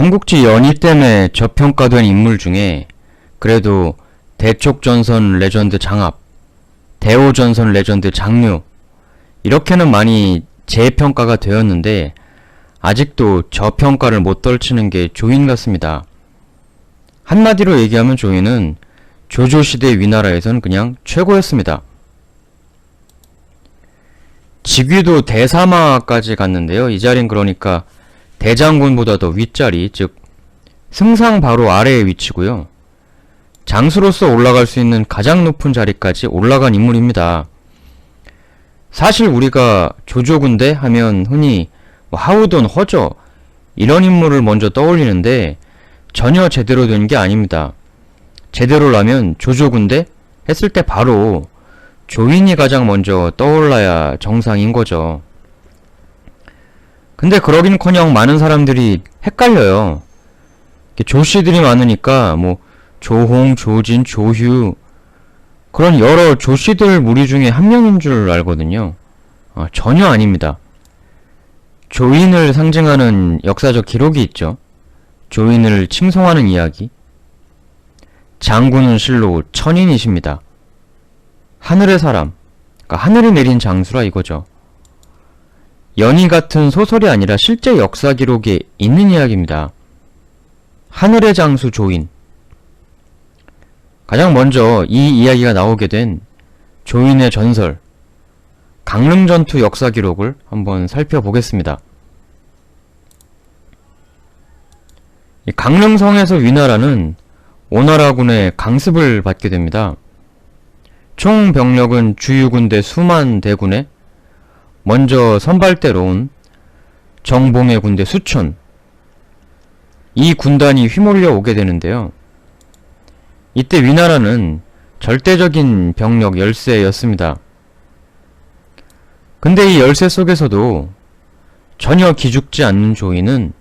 삼국지 연희 때문에 저평가된 인물 중에 그래도 대촉전선 레전드 장압, 대오전선 레전드 장류 이렇게는 많이 재평가가 되었는데 아직도 저평가를 못 떨치는 게 조인 같습니다. 한마디로 얘기하면 조인은 조조시대 위나라에선 그냥 최고였습니다. 직위도 대사마까지 갔는데요. 이 자리는 그러니까 대장군보다 더 윗자리, 즉 승상 바로 아래에 위치고요. 장수로서 올라갈 수 있는 가장 높은 자리까지 올라간 인물입니다. 사실 우리가 조조군대 하면 흔히 하우돈, 허저 이런 인물을 먼저 떠올리는데 전혀 제대로 된 게 아닙니다. 제대로라면 조조군대 했을 때 바로 조인이 가장 먼저 떠올라야 정상인 거죠. 근데 그러긴커녕 많은 사람들이 헷갈려요. 조씨들이 많으니까 뭐 조홍, 조진, 조휴 그런 여러 조씨들 무리 중에 한 명인 줄 알거든요. 전혀 아닙니다. 조인을 상징하는 역사적 기록이 있죠. 조인을 칭송하는 이야기. 장군은 실로 천인이십니다. 하늘의 사람, 그러니까 하늘이 내린 장수라 이거죠. 연희 같은 소설이 아니라 실제 역사 기록에 있는 이야기입니다. 하늘의 장수 조인. 가장 먼저 이 이야기가 나오게 된 조인의 전설, 강릉전투 역사 기록을 한번 살펴보겠습니다. 이 강릉성에서 위나라는 오나라군의 강습을 받게 됩니다. 총 병력은 주유군대 수만 대군에 먼저 선발대로 온 정봉의 군대 수천, 이 군단이 휘몰려 오게 되는데요. 이때 위나라는 절대적인 병력 열세였습니다. 근데 이 열세 속에서도 전혀 기죽지 않는 조인은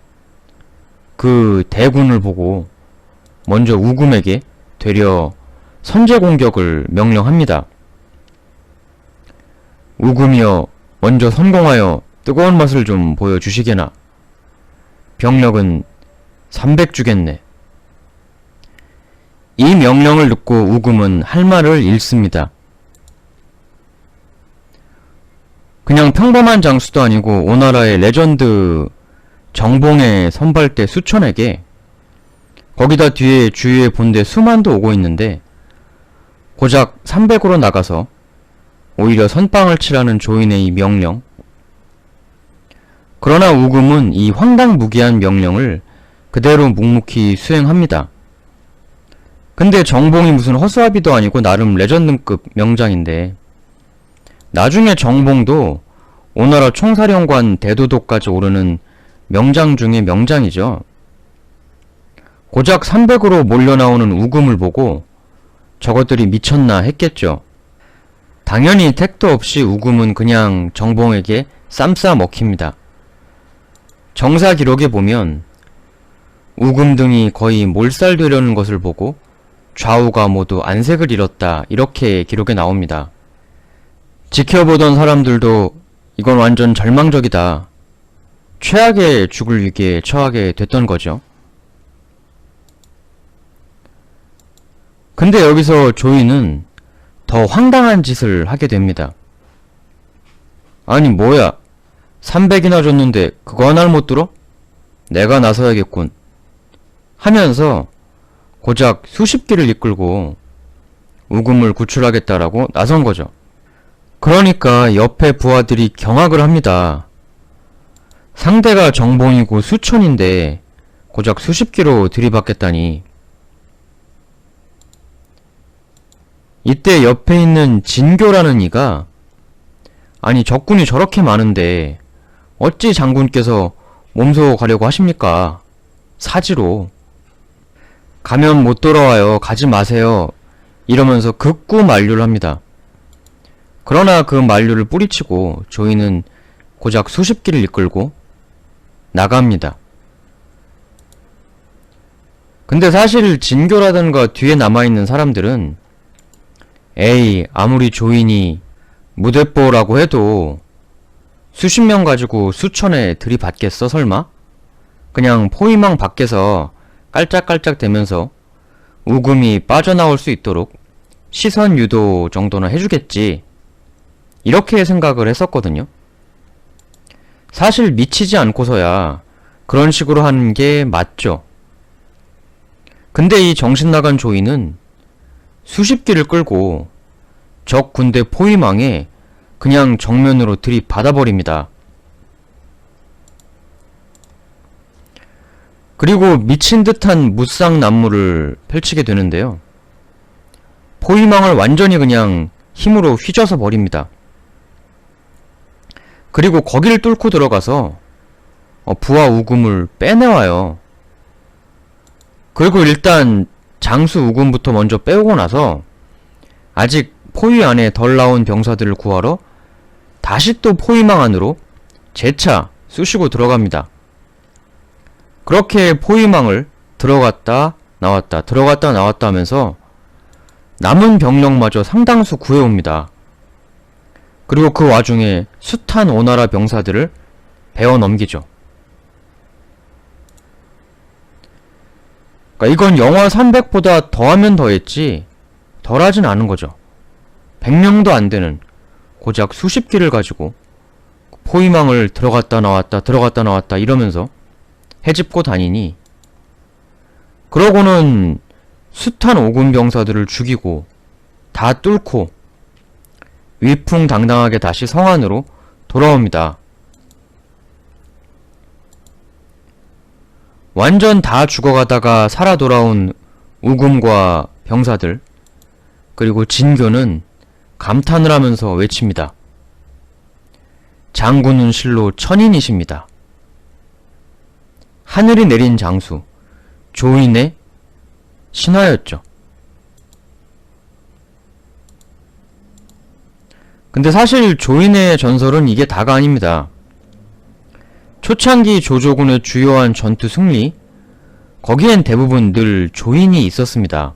그 대군을 보고 먼저 우금에게 되려 선제 공격을 명령합니다. 우금이여 먼저 선공하여 뜨거운 맛을 좀 보여주시게나. 병력은 300주겠네. 이 명령을 듣고 우금은 할 말을 잃습니다. 그냥 평범한 장수도 아니고 오나라의 레전드 정봉의 선발대 수천에게 거기다 뒤에 주위의 본대 수만도 오고 있는데 고작 300으로 나가서 오히려 선빵을 치라는 조인의 이 명령. 그러나 우금은 이 황당무계한 명령을 그대로 묵묵히 수행합니다. 근데 정봉이 무슨 허수아비도 아니고 나름 레전드급 명장인데 나중에 정봉도 오나라 총사령관 대도독까지 오르는 명장 중에 명장이죠. 고작 300으로 몰려나오는 우금을 보고 저것들이 미쳤나 했겠죠. 당연히 택도 없이 우금은 그냥 정봉에게 쌈싸 먹힙니다. 정사 기록에 보면 우금 등이 거의 몰살되려는 것을 보고 좌우가 모두 안색을 잃었다 이렇게 기록에 나옵니다. 지켜보던 사람들도 이건 완전 절망적이다. 최악의 죽을 위기에 처하게 됐던 거죠. 근데 여기서 조인은 더 황당한 짓을 하게 됩니다. 아니 뭐야 300이나 줬는데 그거 하나를 못 들어? 내가 나서야겠군 하면서 고작 수십 기를 이끌고 우금을 구출하겠다라고 나선 거죠. 그러니까 옆에 부하들이 경악을 합니다. 상대가 정봉이고 수천인데 고작 수십 기로 들이받겠다니. 이때 옆에 있는 진교라는 이가 아니 적군이 저렇게 많은데 어찌 장군께서 몸소 가려고 하십니까? 사지로. 가면 못 돌아와요. 가지 마세요. 이러면서 극구 만류를 합니다. 그러나 그 만류를 뿌리치고 조인은 고작 수십 기를 이끌고 나갑니다. 근데 사실 진교라든가 뒤에 남아있는 사람들은 에이 아무리 조인이 무대뽀라고 해도 수십 명 가지고 수천에 들이받겠어 설마? 그냥 포위망 밖에서 깔짝깔짝 대면서 우금이 빠져나올 수 있도록 시선 유도 정도는 해주겠지. 이렇게 생각을 했었거든요. 사실 미치지 않고서야 그런 식으로 하는 게 맞죠. 근데 이 정신나간 조이는 수십 기를 끌고 적 군대 포위망에 그냥 정면으로 들이받아버립니다. 그리고 미친 듯한 무쌍 난무를 펼치게 되는데요. 포위망을 완전히 그냥 힘으로 휘저어 버립니다. 그리고 거기를 뚫고 들어가서 부하 우금을 빼내와요. 그리고 일단 장수 우금부터 먼저 빼오고 나서 아직 포위 안에 덜 나온 병사들을 구하러 다시 또 포위망 안으로 재차 쑤시고 들어갑니다. 그렇게 포위망을 들어갔다 나왔다 들어갔다 나왔다 하면서 남은 병력마저 상당수 구해옵니다. 그리고 그 와중에 숱한 오나라 병사들을 베어 넘기죠. 그러니까 이건 영화 300보다 더하면 더했지 덜하진 않은 거죠. 100명도 안 되는 고작 수십 기를 가지고 포위망을 들어갔다 나왔다 이러면서 헤집고 다니니, 그러고는 숱한 오군 병사들을 죽이고 다 뚫고 위풍당당하게 다시 성안으로 돌아옵니다. 완전 다 죽어가다가 살아 돌아온 우금과 병사들, 그리고 진교는 감탄을 하면서 외칩니다. 장군은 실로 천인이십니다. 하늘이 내린 장수, 조인의 신하였죠. 근데 사실 조인의 전설은 이게 다가 아닙니다. 초창기 조조군의 주요한 전투 승리, 거기엔 대부분 늘 조인이 있었습니다.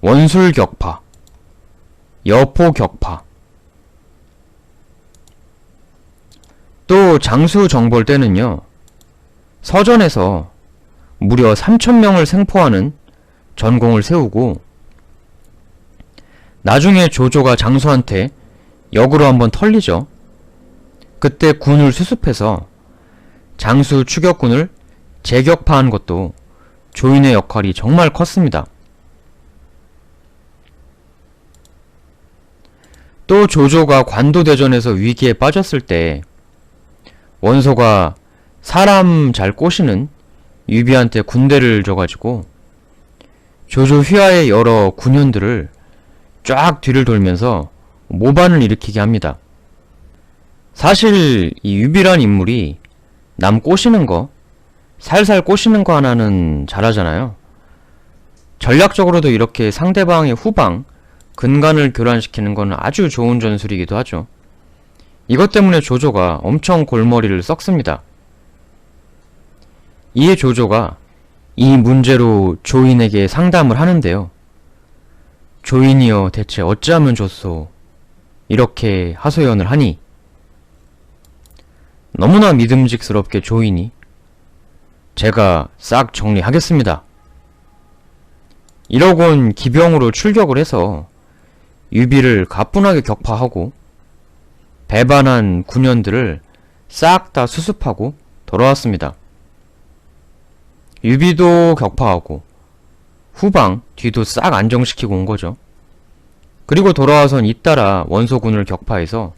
원술 격파, 여포 격파, 또 장수 정벌 때는요, 서전에서 무려 3,000명을 생포하는 전공을 세우고, 나중에 조조가 장수한테 역으로 한번 털리죠. 그때 군을 수습해서 장수 추격군을 재격파한 것도 조인의 역할이 정말 컸습니다. 또 조조가 관도대전에서 위기에 빠졌을 때 원소가 사람 잘 꼬시는 유비한테 군대를 줘가지고 조조 휘하의 여러 군현들을 쫙 뒤를 돌면서 모반을 일으키게 합니다. 사실 이 유비란 인물이 남 꼬시는 거, 살살 꼬시는 거 하나는 잘하잖아요. 전략적으로도 이렇게 상대방의 후방, 근간을 교란시키는 건 아주 좋은 전술이기도 하죠. 이것 때문에 조조가 엄청 골머리를 썩습니다. 이에 조조가 이 문제로 조인에게 상담을 하는데요. 조인이여 대체 어찌하면 좋소? 이렇게 하소연을 하니 너무나 믿음직스럽게 조인이 제가 싹 정리하겠습니다. 이러곤 기병으로 출격을 해서 유비를 가뿐하게 격파하고 배반한 군현들을 싹 다 수습하고 돌아왔습니다. 유비도 격파하고 후방 뒤도 싹 안정시키고 온 거죠. 그리고 돌아와선 잇따라 원소군을 격파해서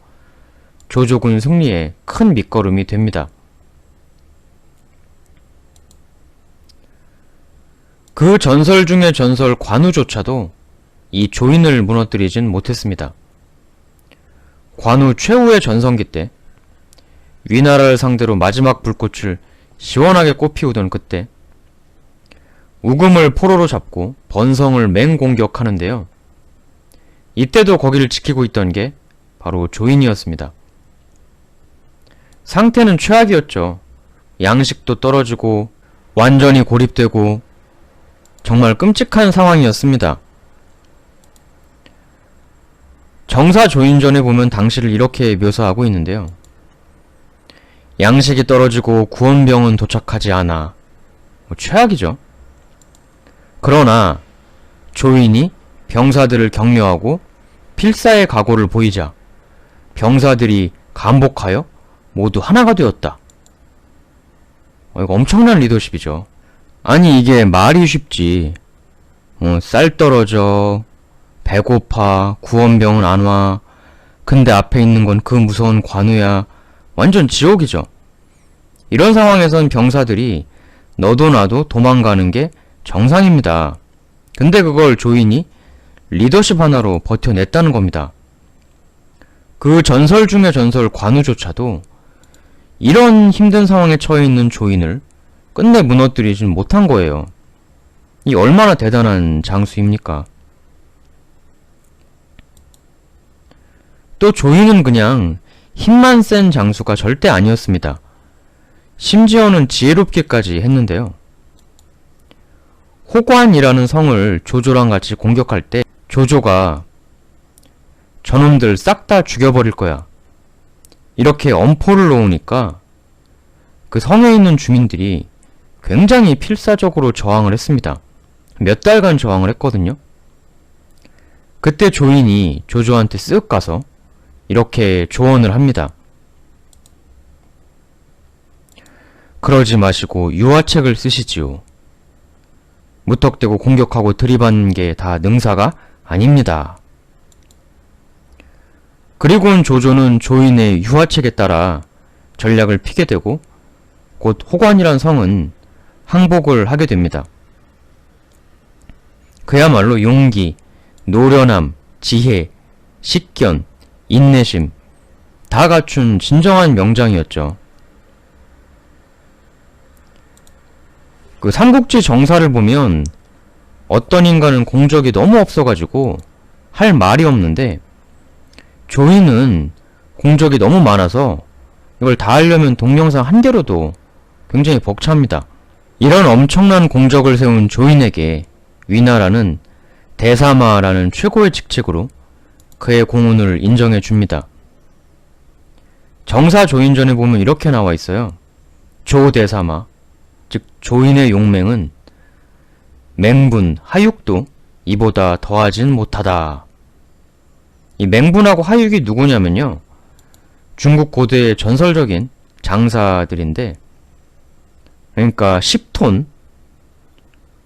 조조군 승리에 큰 밑거름이 됩니다. 그 전설 중의 전설 관우조차도 이 조인을 무너뜨리진 못했습니다. 관우 최후의 전성기 때 위나라를 상대로 마지막 불꽃을 시원하게 꽃피우던 그때 우금을 포로로 잡고 번성을 맹공격하는데요. 이때도 거기를 지키고 있던 게 바로 조인이었습니다. 상태는 최악이었죠. 양식도 떨어지고 완전히 고립되고 정말 끔찍한 상황이었습니다. 정사조인전에 보면 당시를 이렇게 묘사하고 있는데요. 양식이 떨어지고 구원병은 도착하지 않아. 최악이죠. 그러나 조인이 병사들을 격려하고 필사의 각오를 보이자 병사들이 감복하여 모두 하나가 되었다. 이거 엄청난 리더십이죠. 아니 이게 말이 쉽지. 쌀 떨어져, 배고파, 구원병은 안 와. 근데 앞에 있는 건 그 무서운 관우야. 완전 지옥이죠. 이런 상황에선 병사들이 너도 나도 도망가는 게 정상입니다. 근데 그걸 조인이 리더십 하나로 버텨냈다는 겁니다. 그 전설 중의 전설 관우조차도 이런 힘든 상황에 처해 있는 조인을 끝내 무너뜨리진 못한 거예요. 이 얼마나 대단한 장수입니까? 또 조인은 그냥 힘만 센 장수가 절대 아니었습니다. 심지어는 지혜롭기까지 했는데요. 호관이라는 성을 조조랑 같이 공격할 때 조조가 저놈들 싹 다 죽여버릴 거야. 이렇게 엄포를 놓으니까 그 성에 있는 주민들이 굉장히 필사적으로 저항을 했습니다. 몇 달간 저항을 했거든요. 그때 조인이 조조한테 쓱 가서 이렇게 조언을 합니다. 그러지 마시고 유화책을 쓰시지요. 무턱대고 공격하고 들이받는 게 다 능사가 아닙니다. 그리고는 조조는 조인의 유화책에 따라 전략을 피게 되고 곧 호관이란 성은 항복을 하게 됩니다. 그야말로 용기, 노련함, 지혜, 식견, 인내심 다 갖춘 진정한 명장이었죠. 그 삼국지 정사를 보면 어떤 인간은 공적이 너무 없어가지고 할 말이 없는데 조인은 공적이 너무 많아서 이걸 다 하려면 동영상 한 개로도 굉장히 벅찹니다. 이런 엄청난 공적을 세운 조인에게 위나라는 대사마라는 최고의 직책으로 그의 공훈을 인정해 줍니다. 정사조인전에 보면 이렇게 나와 있어요. 조대사마, 즉 조인의 용맹은 맹분, 하육도 이보다 더하진 못하다. 이 맹분하고 하육이 누구냐면요. 중국 고대의 전설적인 장사들인데, 그러니까 10톤,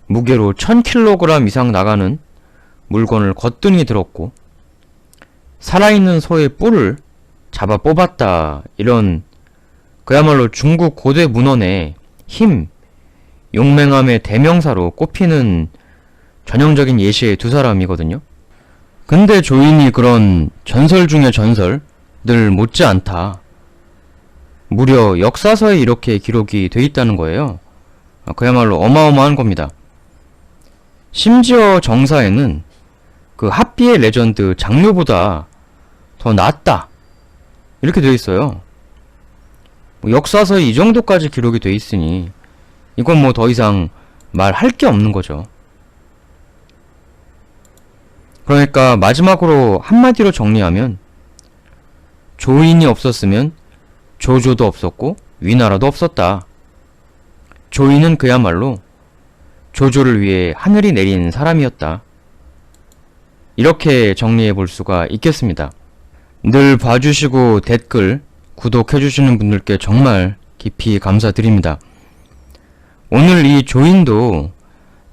무게로 1000kg 이상 나가는 물건을 거뜬히 들었고 살아있는 소의 뿔을 잡아 뽑았다. 이런 그야말로 중국 고대 문헌의 힘, 용맹함의 대명사로 꼽히는 전형적인 예시의 두 사람이거든요. 근데 조인이 그런 전설 중의 전설들 못지않다. 무려 역사서에 이렇게 기록이 돼 있다는 거예요. 그야말로 어마어마한 겁니다. 심지어 정사에는 그 합비의 레전드 장묘보다 더 낫다. 이렇게 돼 있어요. 역사서에 이 정도까지 기록이 돼 있으니 이건 뭐 더 이상 말할 게 없는 거죠. 그러니까 마지막으로 한마디로 정리하면 조인이 없었으면 조조도 없었고 위나라도 없었다. 조인은 그야말로 조조를 위해 하늘이 내린 사람이었다. 이렇게 정리해 볼 수가 있겠습니다. 늘 봐주시고 댓글, 구독해주시는 분들께 정말 깊이 감사드립니다. 오늘 이 조인도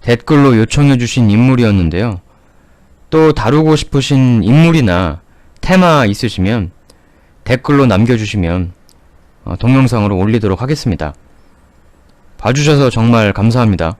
댓글로 요청해주신 인물이었는데요. 또 다루고 싶으신 인물이나 테마 있으시면 댓글로 남겨주시면 동영상으로 올리도록 하겠습니다. 봐주셔서 정말 감사합니다.